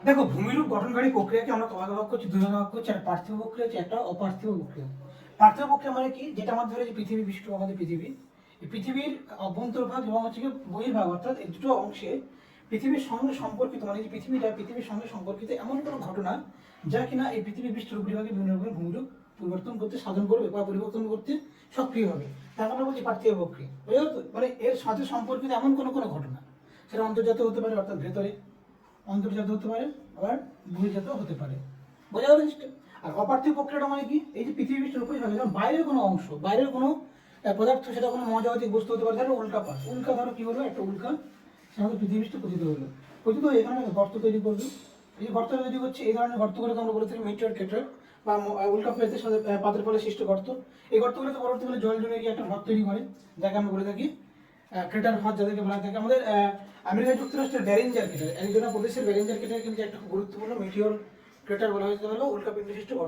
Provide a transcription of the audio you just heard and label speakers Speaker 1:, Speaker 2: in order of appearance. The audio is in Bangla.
Speaker 1: দেখো, ভূমিরূপ গঠনকারী প্রক্রিয়াকে আমরা কভাগে ভাগ করছি, দুই ভাগে ভাগ করছি। আর পার্থিব প্রক্রিয়া হচ্ছে একটা অপার্থিব প্রক্রিয়া। পার্থিব প্রক্রিয়া মানে কি? যেটা আমাদের ধরে যে পৃথিবী বিশিষ্ট আমাদের পৃথিবী, এই পৃথিবীর অভ্যন্তরভাগ এবং হচ্ছে কি বহির্ভাগ, অর্থাৎ এই দুটো অংশে পৃথিবীর সঙ্গে সম্পর্কিত, মানে যে পৃথিবীটা পৃথিবীর সঙ্গে সম্পর্কিত এমন কোনো ঘটনা যা কিনা এই পৃথিবী বিশিষ্ট উপরিভাগে বিভিন্ন রকমের ভূমিরূপ পরিবর্তন করতে সাধন করবে বা পরিবর্তন করতে সক্রিয় হবে, তাকে আমরা বলছি পার্থিব প্রক্রিয়া। বুঝতে পারছো? মানে এর সাথে সম্পর্কিত এমন কোনো কোনো ঘটনা, সেটা অন্তর্জাত হতে পারে, অর্থাৎ ভেতরে অন্তর্জাত হতে পারে, আবার বহির্জাত হতে পারে। বোঝা গেল জিনিসটা? আর অপার্থিব প্রক্রিয়াটা মানে কি? এই যে পৃথিবী পৃষ্ঠের উপরে থাকে, যেমন বাইরের কোনো অংশ, বাইরের কোনো পদার্থ, সেটা কোনো মহাজাগতিক বস্তু হতে পারে। ধরো উল্কাপাত, উল্কা ধরো কি হলো, একটা উল্কা সে আমাদের পৃথিবী পৃষ্ঠে পতিত হলো, পতিত হয়ে এখানে গর্ত তৈরি করবে। এই যে গর্ত তৈরি করছে, এই ধরনের গর্তগুলোকে আমরা বলে থাকি মিটিওর ক্রেটার বা উল্কাপাতের সাথে পাতের ফলে সৃষ্ট গর্ত। এই গর্তগুলোতে পরবর্তীকালে জল জমে গিয়ে একটা হ্রদ তৈরি করে, যাকে আমরা বলে থাকি ক্রেটার হ্রদ, যাদেরকে বলা থাকে আমাদের আমেরিকা যুক্তরাষ্ট্রের ব্যারিঞ্জার ক্রেটার, অ্যারিজোনা প্রদেশের ব্যারিঞ্জার ক্রেটার কিন্তু একটা খুব গুরুত্বপূর্ণ মিটিওর ক্রেটার বলা হয়েছে, হলো উল্কাপিণ্ড সৃষ্ট গর্ত।